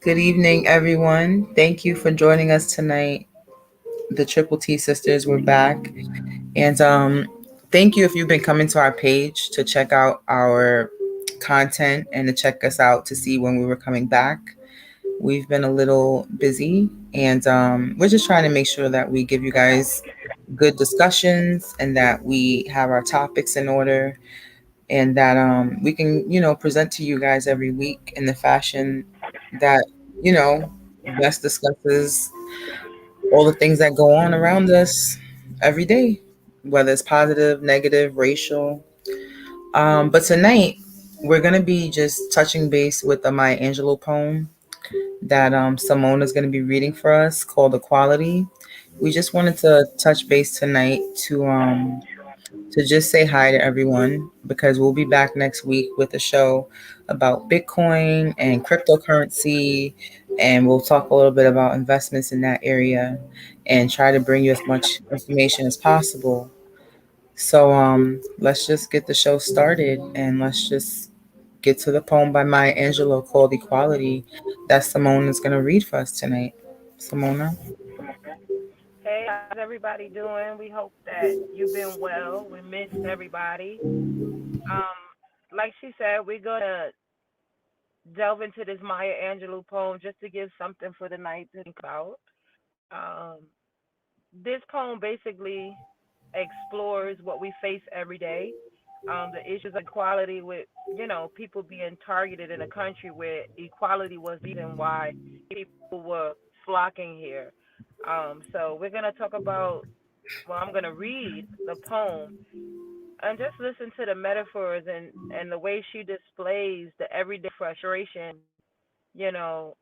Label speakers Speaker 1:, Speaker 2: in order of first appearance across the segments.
Speaker 1: Good evening, everyone. Thank you for joining us tonight. The Triple T Sisters, we're back. And thank you if you've been coming to our page to check out our content and to check us out to see when we were coming back. We've been a little busy, and we're just trying to make sure that we give you guys good discussions and that we have our topics in order and that we can, present to you guys every week in the fashion that, you know, best discusses all the things that go on around us every day, whether it's positive, negative, racial. But tonight, we're going to be just touching base with the Maya Angelou poem that Simone is going to be reading for us called Equality. We just wanted to touch base tonight to just say hi to everyone because we'll be back next week with a show about Bitcoin and cryptocurrency. And we'll talk a little bit about investments in that area and try to bring you as much information as possible. So let's just get the show started and let's just get to the poem by Maya Angelou called Equality that Simone is going to read for us tonight. Simona?
Speaker 2: Hey, how's everybody doing? We hope that you've been well. We missed everybody. Like she said, we're gonna delve into this Maya Angelou poem just to give something for the night to think about. Um, this poem basically explores what we face every day, the issues of equality with people being targeted in a country where equality was the reason why people were flocking here. So we're gonna talk about. Well, I'm gonna read the poem and just listen to the metaphors and the way she displays the everyday frustration, you know,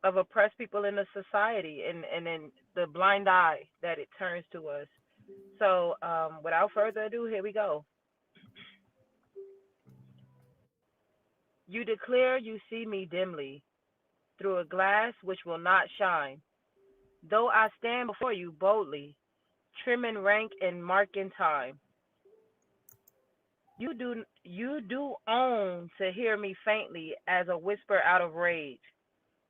Speaker 2: of oppressed people in the society and then the blind eye that it turns to us. So, without further ado, here we go. You declare you see me dimly through a glass which will not shine, though I stand before you boldly, trim in rank and mark in time. You do own to hear me faintly as a whisper out of rage,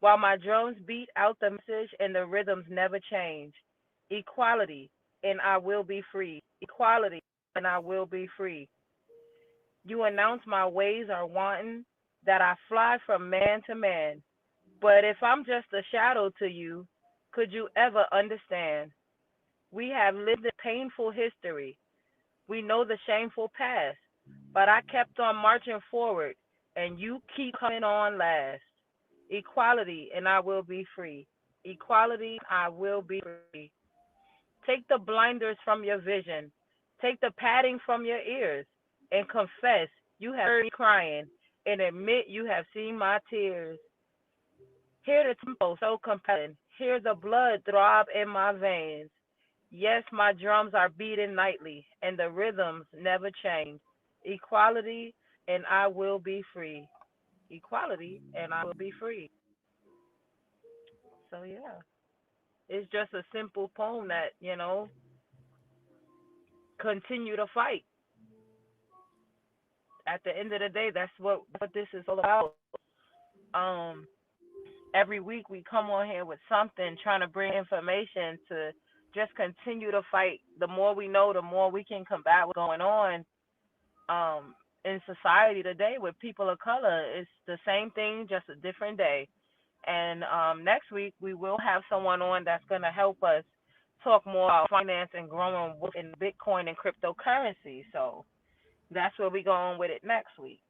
Speaker 2: while my drums beat out the message and the rhythms never change. Equality, and I will be free. Equality, and I will be free. You announce my ways are wanton, that I fly from man to man. But if I'm just a shadow to you, could you ever understand? We have lived a painful history. We know the shameful past, but I kept on marching forward, and you keep coming on last. Equality, and I will be free. Equality, I will be free. Take the blinders from your vision, take the padding from your ears, and confess you have heard me crying, and admit you have seen my tears. Hear the tempo so compelling, hear the blood throb in my veins. Yes, my drums are beating nightly, and the rhythms never change. Equality, and I will be free. Equality, and I will be free. So, yeah, it's just a simple poem that, continue to fight. At the end of the day, that's what this is all about. Um, every week we come on here with something, trying to bring information to just continue to fight. The more we know, the more we can combat what's going on in society today with people of color. It's the same thing, just a different day. And next week we will have someone on that's going to help us talk more about finance and growing in Bitcoin and cryptocurrency. So that's where we go on with it next week.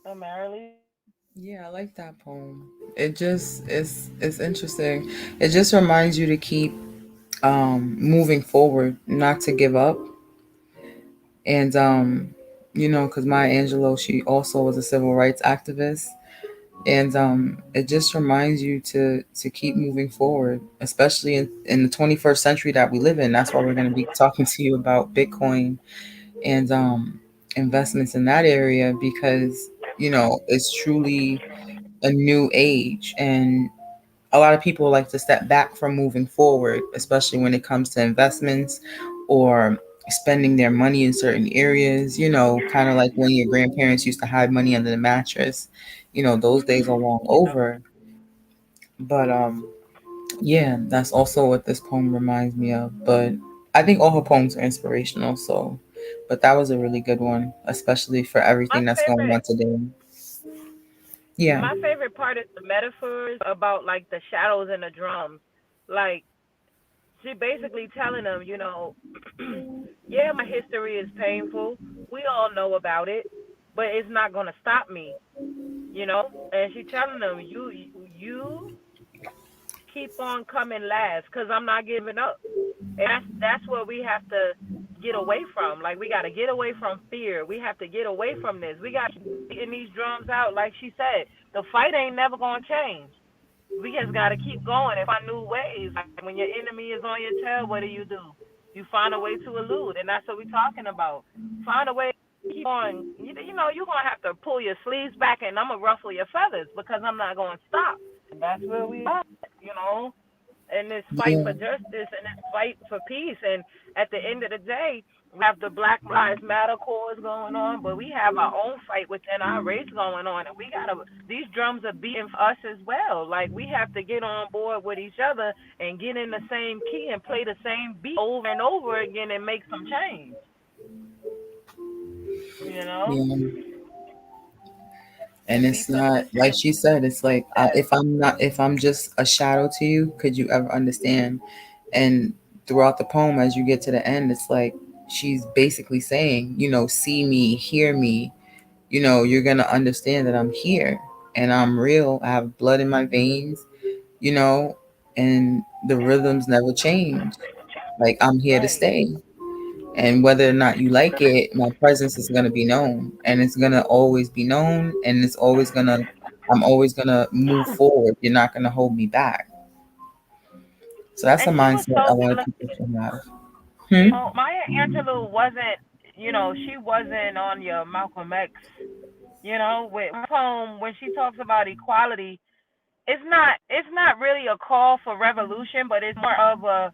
Speaker 2: So Marilee.
Speaker 1: Yeah, I like that poem. It just it's interesting. It just reminds you to keep moving forward, not to give up. And because Maya Angelou, she also was a civil rights activist. And it just reminds you to keep moving forward, especially in the 21st century that we live in. That's why we're going to be talking to you about Bitcoin and investments in that area because it's truly a new age, and a lot of people like to step back from moving forward, especially when it comes to investments or spending their money in certain areas, kind of like when your grandparents used to hide money under the mattress. Those days are long over. But yeah, that's also what this poem reminds me of. But I think all her poems are inspirational, so but that was a really good one, especially for
Speaker 2: My
Speaker 1: everything that's going
Speaker 2: favorite
Speaker 1: on today. Yeah.
Speaker 2: my favorite part is the metaphors about like the shadows and the drums. Like she basically telling them, yeah, my history is painful. We all know about it, but it's not gonna stop me, And she telling them, you keep on coming last, cause I'm not giving up. And that's what we have to get away from. Like we got to get away from fear. We have to get away from this. We got to beating these drums out. Like she said, the fight ain't never gonna change. We just got to keep going and find new ways. Like when your enemy is on your tail, what do? You find a way to elude, and that's what we're talking about. Find a way to keep on. You're gonna have to pull your sleeves back, and I'm gonna ruffle your feathers because I'm not gonna stop. And that's where we are, you know in this fight
Speaker 1: Yeah.
Speaker 2: for justice and this fight for peace. And at the end of the day, we have the Black Lives Matter cause going on, but we have our own fight within our race going on. And these drums are beating for us as well. Like, we have to get on board with each other and get in the same key and play the same beat over and over again and make some change, you know?
Speaker 1: Yeah. And
Speaker 2: See,
Speaker 1: it's not like
Speaker 2: persistence.
Speaker 1: she said. It's like if I'm just a shadow to you, could you ever understand? And throughout the poem, as you get to the end, it's like she's basically saying, see me, hear me. You're gonna understand that I'm here and I'm real. I have blood in my veins. You know, and the rhythms never change. Like I'm here to
Speaker 2: Right.
Speaker 1: stay. And whether or not you like it, my presence is gonna be known. And it's gonna always be known and I'm always gonna move forward. You're not gonna hold me back. So that's a
Speaker 2: And she was
Speaker 1: mindset
Speaker 2: so
Speaker 1: a lot of people
Speaker 2: delicate.
Speaker 1: should have. Hmm?
Speaker 2: Maya Angelou wasn't, she wasn't on your Malcolm X. With her poem, when she talks about equality, it's not really a call for revolution, but it's more of a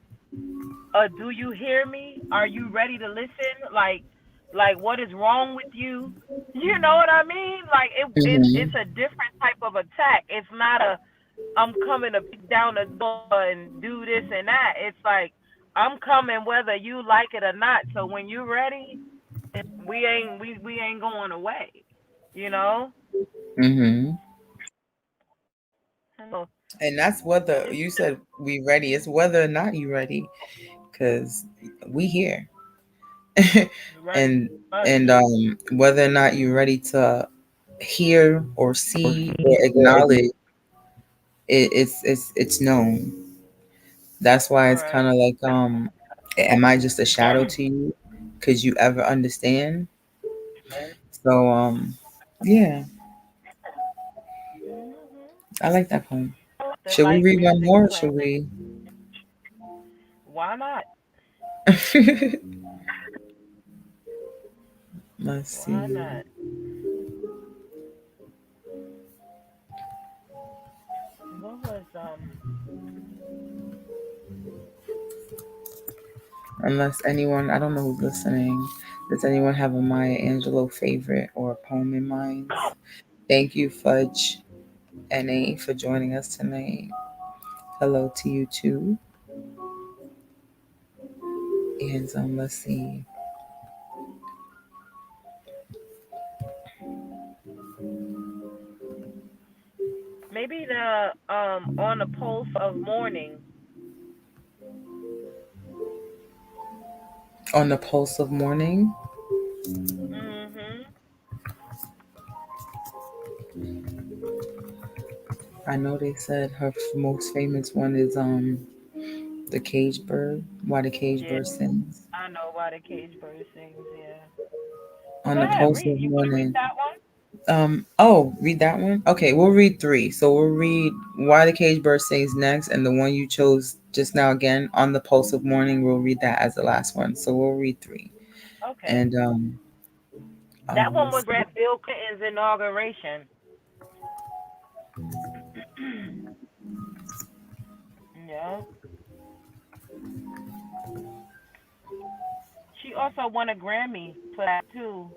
Speaker 2: do you hear me? Are you ready to listen? Like what is wrong with you? You know what I mean? Like it's
Speaker 1: Hmm.
Speaker 2: a different type of attack. It's not a I'm coming to beat down the door and do this and that. It's like I'm coming whether you like it or not. So when you're ready, we ain't going away. You know?
Speaker 1: Hmm.
Speaker 2: So
Speaker 1: And that's whether
Speaker 2: it's
Speaker 1: you said we ready. It's whether or not you ready, because we here.
Speaker 2: ready.
Speaker 1: and
Speaker 2: Right.
Speaker 1: and whether or not you're ready to hear or see or acknowledge it, it's known. That's why it's kind
Speaker 2: Right.
Speaker 1: of like am I just a shadow to you? Could you ever understand? So yeah, I like that poem.
Speaker 2: The
Speaker 1: Should we
Speaker 2: light
Speaker 1: read one
Speaker 2: music
Speaker 1: more or
Speaker 2: playing.
Speaker 1: should we?
Speaker 2: Why not?
Speaker 1: Let's
Speaker 2: Why
Speaker 1: see.
Speaker 2: not? What was
Speaker 1: Unless anyone, I don't know who's listening. Does anyone have a Maya Angelou favorite or a poem in mind? Thank you, Fudge NA, for joining us tonight. Hello to you too. And let's see.
Speaker 2: maybe the on the pulse of morning.
Speaker 1: On the pulse of morning.
Speaker 2: Mhm.
Speaker 1: I know they said her most famous one is the cage bird. Why the cage
Speaker 2: Yeah,
Speaker 1: bird sings.
Speaker 2: I know why the cage bird sings. Yeah. Well,
Speaker 1: On
Speaker 2: go
Speaker 1: the
Speaker 2: ahead.
Speaker 1: pulse
Speaker 2: Read.
Speaker 1: of
Speaker 2: You want to read
Speaker 1: morning.
Speaker 2: that one?
Speaker 1: Read that one. Okay, we'll read three. So we'll read Why the Cage Bird Sings next, and the one you chose just now again, On the Pulse of Morning, we'll read that as the last one. So we'll read three.
Speaker 2: Okay.
Speaker 1: And
Speaker 2: That one
Speaker 1: let's
Speaker 2: was
Speaker 1: see.
Speaker 2: at Bill Clinton's inauguration. Yeah. She She also won a Grammy for that too.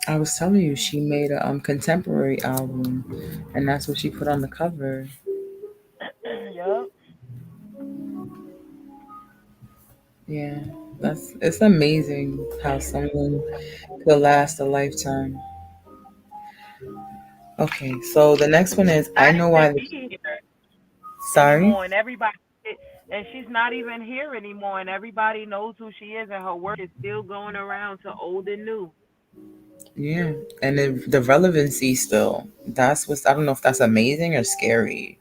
Speaker 1: I was telling you she made a contemporary album, and that's what she put on the cover.
Speaker 2: Yup.
Speaker 1: Yeah, that's it's amazing how someone could last a lifetime. Okay, so the next one is I
Speaker 2: Not
Speaker 1: know
Speaker 2: even
Speaker 1: why.
Speaker 2: here
Speaker 1: Sorry.
Speaker 2: anymore, and she's not even here anymore, and everybody knows who she is, and her work is still going around to old and new.
Speaker 1: Yeah, and the relevancy still. That's what's I don't know if that's amazing or scary.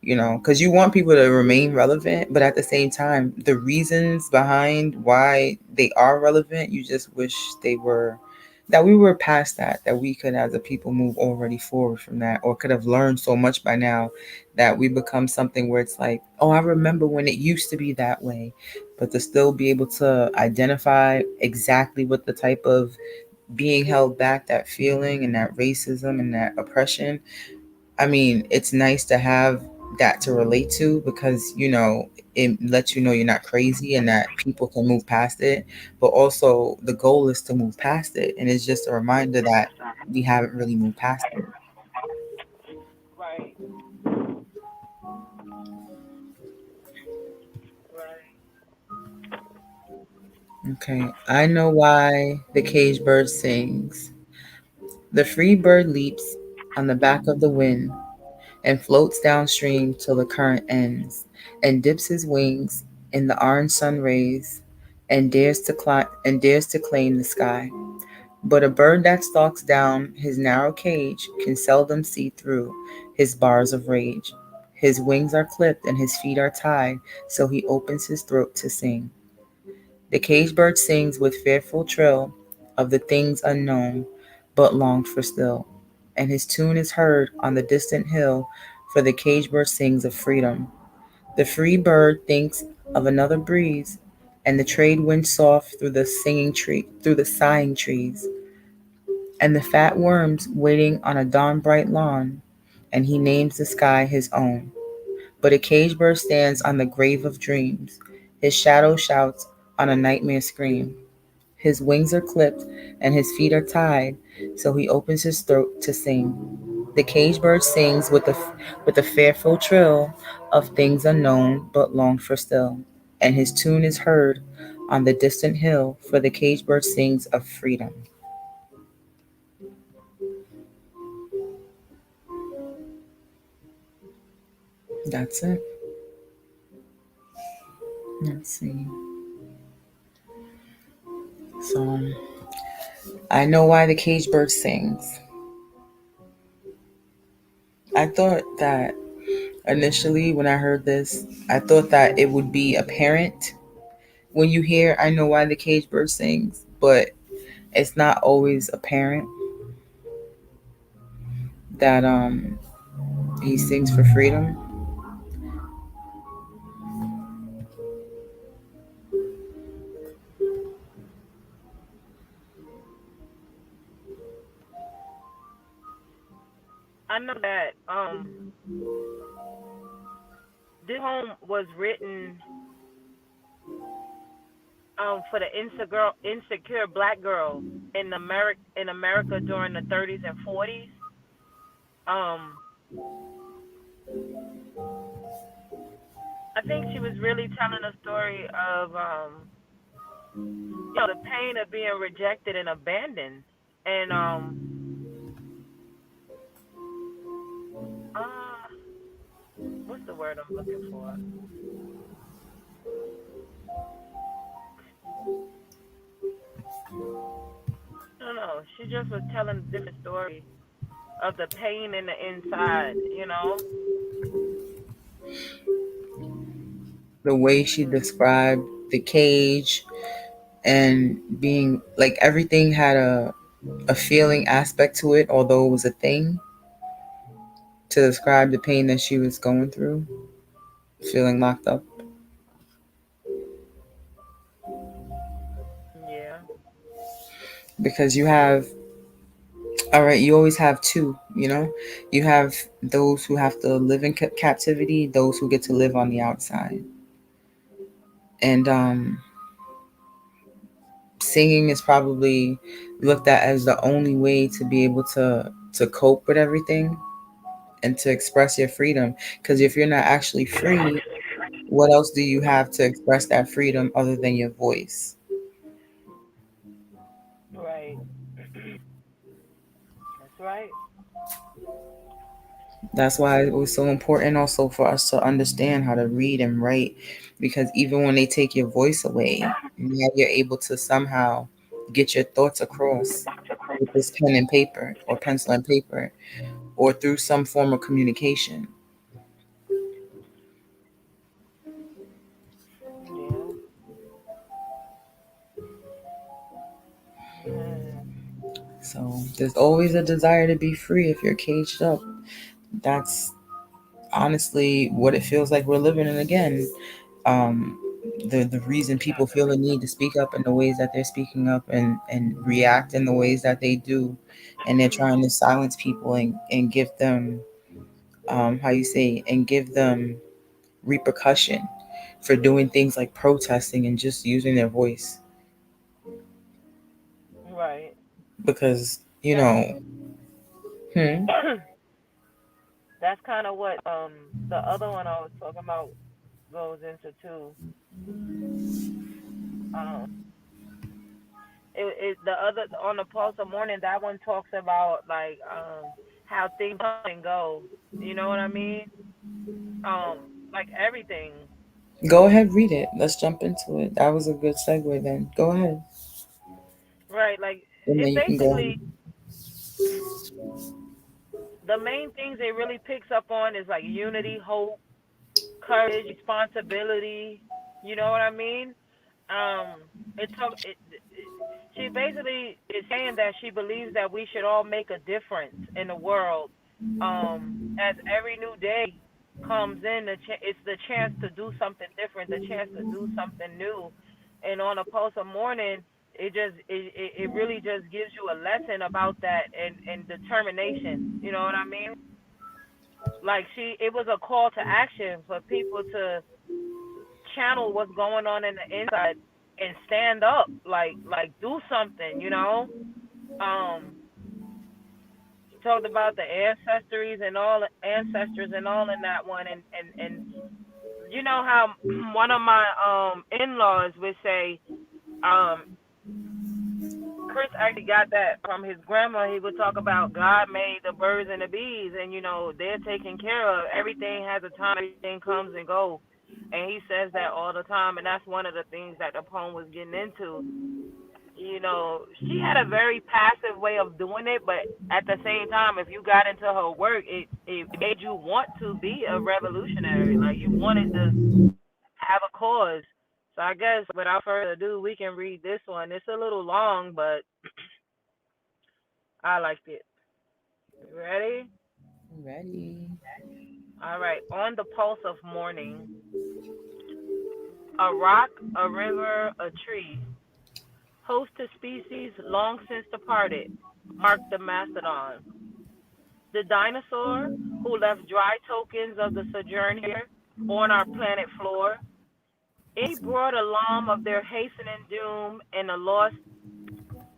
Speaker 1: Because you want people to remain relevant, but at the same time, the reasons behind why they are relevant, you just wish they were that we were past that we could as a people move already forward from that, or could have learned so much by now that we become something where it's like, oh, I remember when it used to be that way. But to still be able to identify exactly what the type of being held back, that feeling and that racism and that oppression, I mean, it's nice to have that to relate to because, it lets you know you're not crazy and that people can move past it. But also, the goal is to move past it. And it's just a reminder that we haven't really moved past it.
Speaker 2: Right. Right.
Speaker 1: Okay. I know why the cage bird sings. The free bird leaps on the back of the wind and floats downstream till the current ends, and dips his wings in the orange sun rays, and dares to claim the sky. But a bird that stalks down his narrow cage can seldom see through his bars of rage. His wings are clipped and his feet are tied, so he opens his throat to sing. The cage bird sings with fearful trill of the things unknown, but longed for still. And his tune is heard on the distant hill, for the cage bird sings of freedom. The free bird thinks of another breeze, and the trade winds soft through the sighing trees, and the fat worms waiting on a dawn bright lawn, and he names the sky his own. But a cage bird stands on the grave of dreams. His shadow shouts on a nightmare scream. His wings are clipped and his feet are tied, so he opens his throat to sing. The cage bird sings with a fearful trill of things unknown but longed for still, and his tune is heard on the distant hill, for the cage bird sings of freedom. That's it. Let's see. So I know why the cage bird sings. I thought that initially when I heard this, I thought that it would be apparent when you hear I know why the cage bird sings, but it's not always apparent that he sings for freedom.
Speaker 2: I know that this poem was written for the insecure black girl in America during the 30s and 40s. Um, I think she was really telling a story of the pain of being rejected and abandoned, and uh, what's the word I'm looking for? I don't know. She just was telling a different story of the pain in the inside.
Speaker 1: The way she described the cage and being like everything had a feeling aspect to it, although it was a thing to describe the pain that she was going through, feeling locked up.
Speaker 2: Yeah.
Speaker 1: Because you have, all right, you always have two. You have those who have to live in captivity, those who get to live on the outside. And singing is probably looked at as the only way to be able to cope with everything and to express your freedom. Because if you're not actually free, what else do you have to express that freedom other than your voice?
Speaker 2: Right. That's right.
Speaker 1: That's why it was so important also for us to understand how to read and write, because even when they take your voice away, now you're able to somehow get your thoughts across with this pen and paper or pencil and paper or through some form of communication.
Speaker 2: Yeah. Yeah.
Speaker 1: So there's always a desire to be free if you're caged up. That's honestly what it feels like we're living in again. Um, the reason people feel the need to speak up in the ways that they're speaking up and react in the ways that they do, and they're trying to silence people and give them how you say and give them repercussion for doing things like protesting and just using their voice
Speaker 2: Right.
Speaker 1: because
Speaker 2: That's
Speaker 1: hmm,
Speaker 2: that's kind of what the other one I was talking about goes into too. Um, it the other on the pulse of morning that one talks about like how things come and go. You know what I mean? Like everything.
Speaker 1: go ahead, read it. Let's jump into it. That was a good segue. Then go ahead,
Speaker 2: Right. Like
Speaker 1: and then
Speaker 2: it
Speaker 1: you can go.
Speaker 2: basically the main things it really picks up on is like unity, hope, courage, responsibility. You know what I mean? It talk it she basically is saying that she believes that we should all make a difference in the world. As every new day comes in, it's the chance to do something different, the chance to do something new. And on a pulse of morning, it really just gives you a lesson about that and determination. You know what I mean? Like it was a call to action for people to channel what's going on in the inside and stand up, like do something, you know. She talked about the ancestors and all in that one, and you know how one of my in-laws would say, um Chris actually got that from his grandma. He would talk about God made the birds and the bees, and they're taken care of. Everything has a time. Everything comes and goes, and he says that all the time. And that's one of the things that the poem was getting into. She had a very passive way of doing it, but at the same time, if you got into her work, it made you want to be a revolutionary. Like you wanted to have a cause. So I guess without further ado, we can read this one. It's a little long, but I liked it. You ready?
Speaker 1: Ready.
Speaker 2: All right. On the pulse of morning, a rock, a river, a tree, host to species long since departed, mark the mastodon. The dinosaur who left dry tokens of the sojourn here on our planet floor. Any broad alarm of their hastening doom and the lost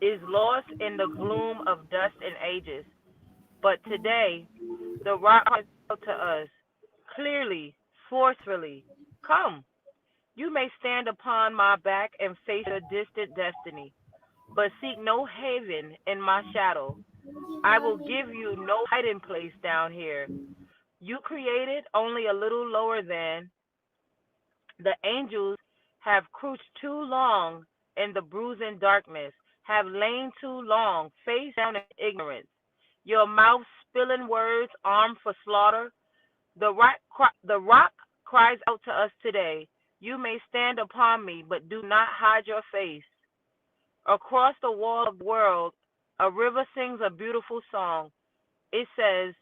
Speaker 2: is lost in the gloom of dust and ages. But today, the rock cries out to us clearly, forcefully. Come, you may stand upon my back and face your distant destiny, but seek no haven in my shadow. I will give you no hiding place down here. You created only a little lower than the angels have crouched too long in the bruising darkness, have lain too long, face down in ignorance. Your mouth spilling words armed for slaughter. The rock cries out to us today. You may stand upon me, but do not hide your face. Across the wall of the world, a river sings a beautiful song. It says,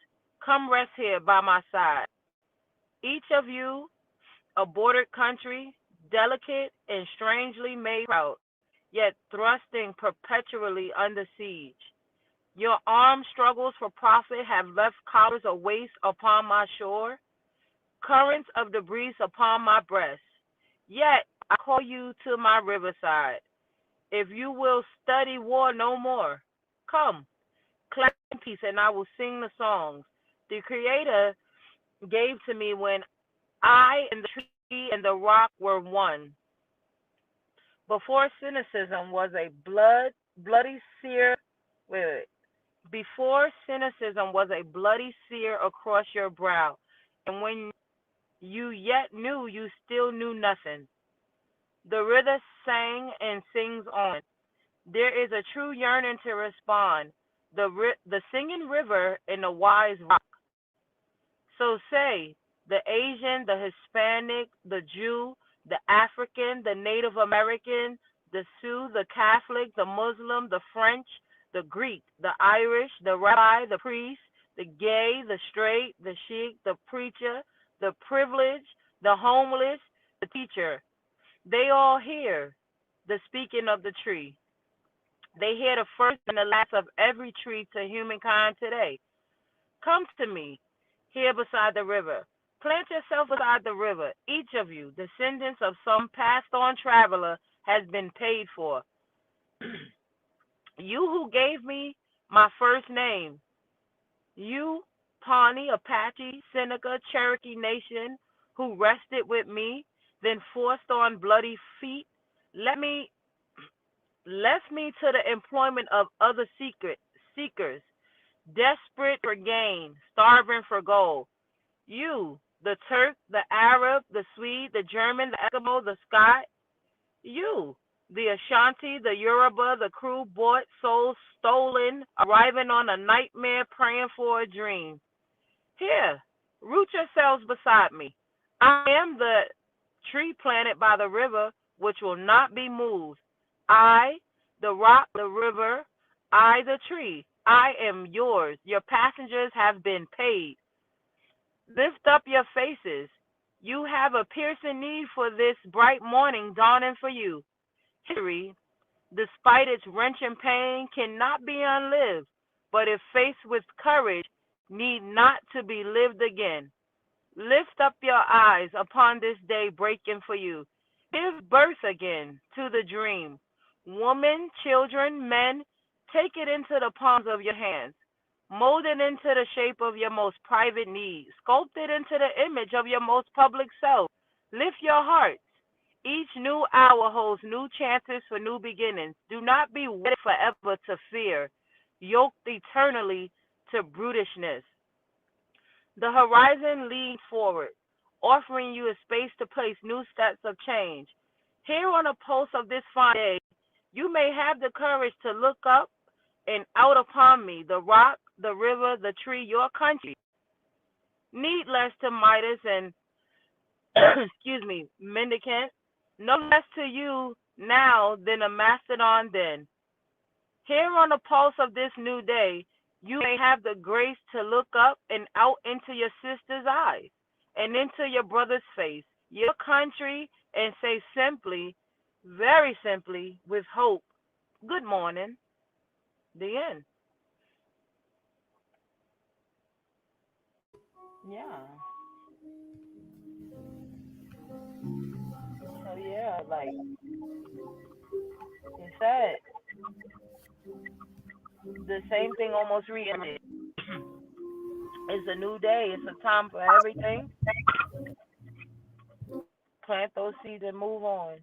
Speaker 2: come rest here by my side. Each of you, a bordered country, delicate and strangely made proud, yet thrusting perpetually under siege. Your armed struggles for profit have left collars of waste upon my shore, currents of debris upon my breast. Yet I call you to my riverside. If you will study war no more, come, clap in peace, and I will sing the songs the Creator gave to me when I and the tree and the rock were one. Before cynicism was a bloody sear. Wait, wait. Before cynicism was a bloody sear across your brow, and when you yet knew, you still knew nothing. The river sang and sings on. There is a true yearning to respond. The singing river and the wise rock. So say the Asian, the Hispanic, the Jew, the African, the Native American, the Sioux, the Catholic, the Muslim, the French, the Greek, the Irish, the rabbi, the priest, the gay, the straight, the sheik, the preacher, the privileged, the homeless, the teacher. They all hear the speaking of the tree. They hear the first and the last of every tree to humankind today. Come to me here beside the river. Plant yourself beside the river. Each of you, descendants of some passed on traveler, has been paid for. You who gave me my first name, you, Pawnee, Apache, Seneca, Cherokee Nation, who rested with me, then forced on bloody feet, let me left me to the employment of other seekers, desperate for gain, starving for gold. You, the Turk, the Arab, the Swede, the German, the Eskimo, the Scot. You, the Ashanti, the Yoruba, the crew bought, sold, stolen, arriving on a nightmare, praying for a dream. Here, root yourselves beside me. I am the tree planted by the river, which will not be moved. I, the rock, the river, I, the tree. I am yours. Your passengers have been paid. Lift up your faces. You have a piercing need for this bright morning dawning for you. History, despite its wrenching pain, cannot be unlived, but if faced with courage, need not to be lived again. Lift up your eyes upon this day breaking for you. Give birth again to the dream. Women, children, men, take it into the palms of your hands. Mold it into the shape of your most private need. Sculpt it into the image of your most public self. Lift your hearts. Each new hour holds new chances for new beginnings. Do not be wedded forever to fear, yoked eternally to brutishness. The horizon leads forward, offering you a space to place new steps of change. Here on the pulse of this fine day, you may have the courage to look up and out upon me, the rock, the river, the tree, your country. Need less to Midas and, excuse me, mendicant. No less to you now than a mastodon then. Here on the pulse of this new day, you may have the grace to look up and out into your sister's eyes and into your brother's face, your country, and say simply, very simply, with hope, good morning, the end. Yeah. So yeah, like you said, the same thing almost reiterated. It's a new day. It's a time for everything. Plant those seeds and move on.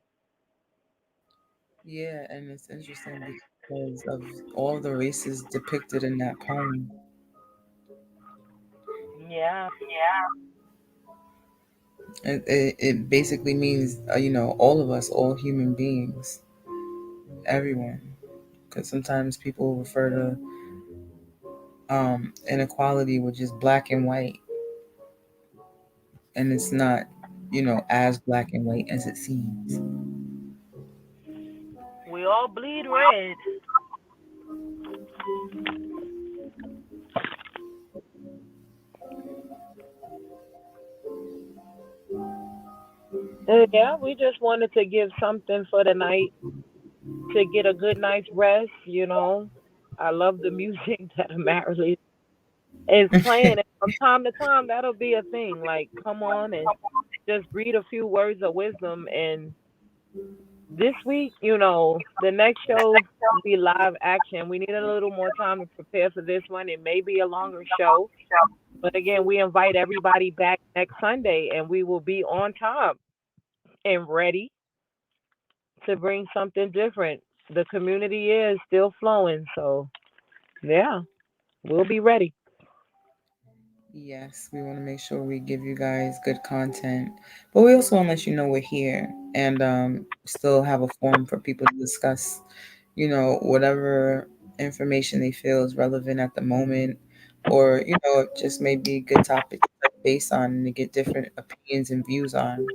Speaker 1: Yeah, and it's interesting because of all the races depicted in that poem.
Speaker 2: Yeah.
Speaker 1: It basically means, all of us, all human beings, everyone. Because sometimes people refer to inequality with just black and white, and it's not, as black and white as it seems.
Speaker 2: We all bleed red. Yeah, we just wanted to give something for the night to get a good night's rest, you know. I love the music that Marley is playing. And from time to time, that'll be a thing. Like, come on and just read a few words of wisdom and This week, the next show will be live action. We needed a little more time to prepare for this one. It may be a longer show, but again, we invite everybody back next Sunday, and we will be on top and ready to bring something different. The community is still flowing, so yeah, we'll be ready.
Speaker 1: Yes, we want to make sure we give you guys good content, but we also want to let you know we're here and still have a forum for people to discuss, whatever information they feel is relevant at the moment, or it just may be a good topic to touch base on and to get different opinions and views on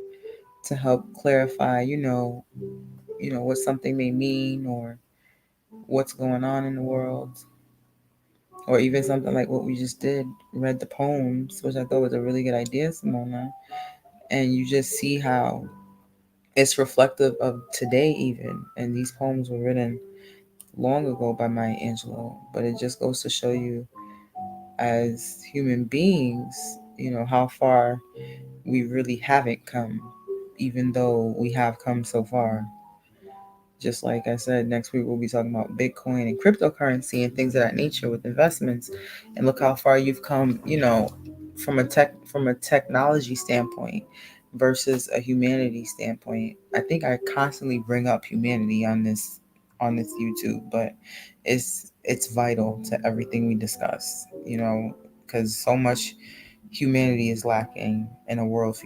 Speaker 1: to help clarify, what something may mean or what's going on in the world, or even something like what we just did, read the poems, which I thought was a really good idea, Simona. And you just see how it's reflective of today, even. And these poems were written long ago by Maya Angelou, but it just goes to show you, as human beings, how far we really haven't come, even though we have come so far. Just like I said, next week we'll be talking about Bitcoin and cryptocurrency and things of that nature with investments. And look how far you've come, from a technology standpoint versus a humanity standpoint. I think I constantly bring up humanity on this YouTube, but it's vital to everything we discuss, because so much humanity is lacking in a world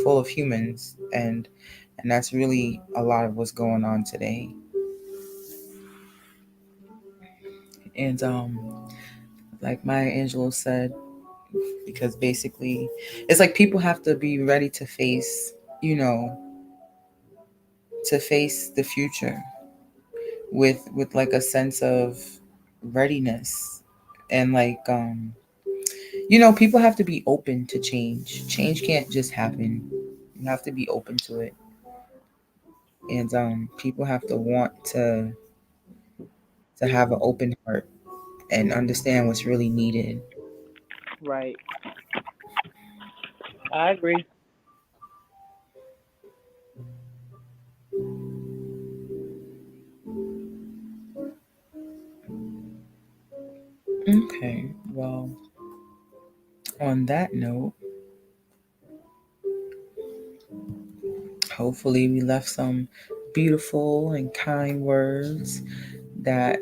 Speaker 1: full of humans, and that's really a lot of what's going on today. And like Maya Angelou said, because basically it's like people have to be ready to face, you know, to face the future with like a sense of readiness. And like people have to be open to change. Change can't just happen. You have to be open to it. And people have to want to have an open heart and understand what's really needed.
Speaker 2: Right. I agree.
Speaker 1: Okay, well, on that note, hopefully we left some beautiful and kind words that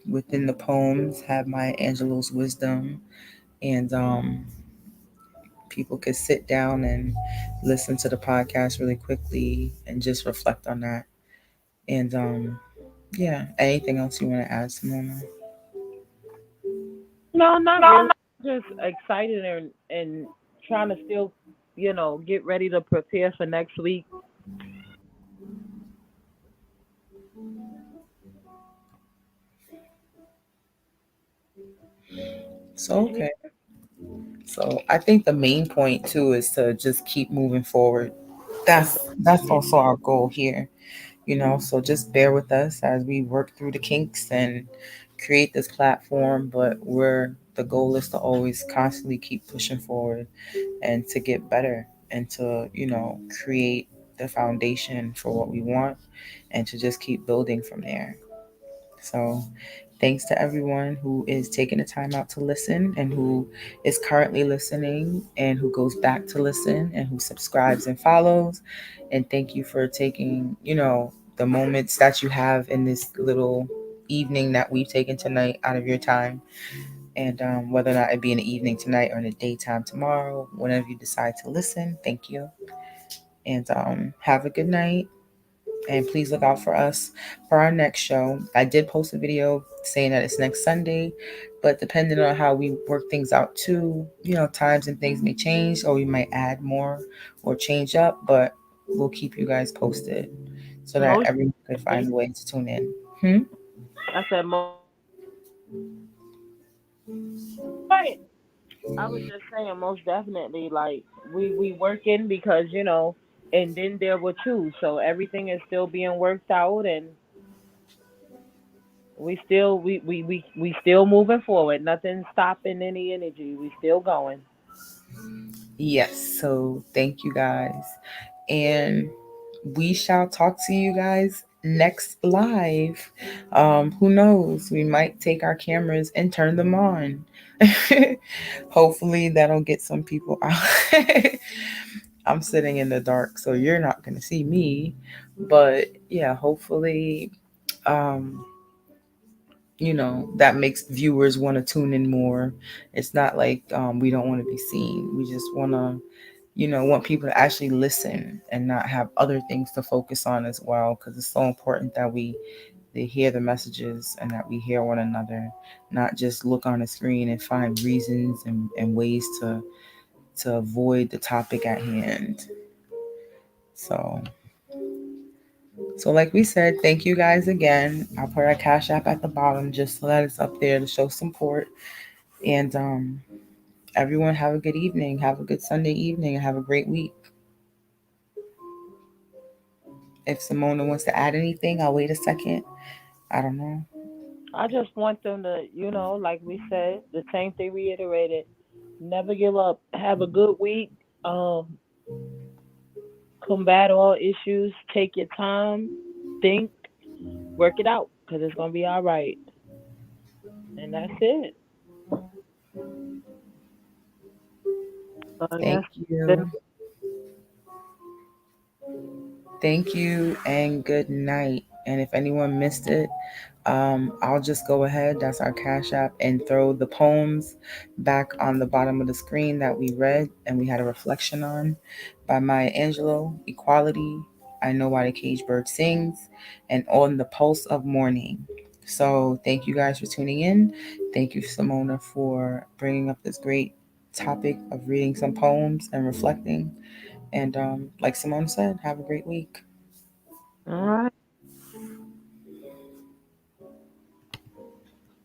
Speaker 1: within the poems have Maya Angelou's wisdom, and people could sit down and listen to the podcast really quickly and just reflect on that. And yeah, anything else you want to add, Simona?
Speaker 2: No, not really. Just excited and trying to still, get ready to prepare for next week.
Speaker 1: So okay. So I think the main point too is to just keep moving forward. That's also our goal here, So just bear with us as we work through the kinks and create this platform. But the goal is to always constantly keep pushing forward and to get better and to, create the foundation for what we want and to just keep building from there. So thanks to everyone who is taking the time out to listen and who is currently listening and who goes back to listen and who subscribes and follows. And thank you for taking, the moments that you have in this little evening that we've taken tonight out of your time. And whether or not it be in the evening tonight or in the daytime tomorrow, whenever you decide to listen, thank you. And have a good night, and please look out for us for our next show. I did post a video saying that it's next Sunday, but depending on how we work things out too, times and things may change, or we might add more or change up, but we'll keep you guys posted so that
Speaker 2: Most
Speaker 1: everyone could find
Speaker 2: definitely.
Speaker 1: a way to tune in. Hmm?
Speaker 2: I said most right. I was just saying most definitely. Like we working because and then there were two, so everything is still being worked out, and we still moving forward. Nothing stopping any energy. We still going.
Speaker 1: Yes. So thank you guys. And we shall talk to you guys next live. Who knows? We might take our cameras and turn them on. Hopefully, that'll get some people out. I'm sitting in the dark, so you're not going to see me. But yeah, hopefully, um, that makes viewers want to tune in more. It's not like we don't want to be seen. We just want to, want people to actually listen and not have other things to focus on as well, because it's so important that they hear the messages and that we hear one another, not just look on a screen and find reasons and ways to avoid the topic at hand. So like we said, thank you guys again. I'll put our cash app at the bottom just so that it's up there to show support. And everyone have a good evening, have a good Sunday evening, and have a great week. If Simona wants to add anything, I'll wait a second. I don't know.
Speaker 2: I just want them to, like we said, the same thing reiterated. Never give up. Have a good week. Um, Combat all issues. Take your time. Think. Work it out, because it's gonna be all right. And that's it. So I
Speaker 1: Thank
Speaker 2: guess
Speaker 1: you.
Speaker 2: then
Speaker 1: Thank you and good night. And if anyone missed it, I'll just go ahead. That's our Cash App and throw the poems back on the bottom of the screen that we read and we had a reflection on by Maya Angelou. Equality. I know why the cage bird sings, and on the pulse of morning. So thank you guys for tuning in. Thank you, Simona, for bringing up this great topic of reading some poems and reflecting. And like Simone said, have a great week.
Speaker 2: all right.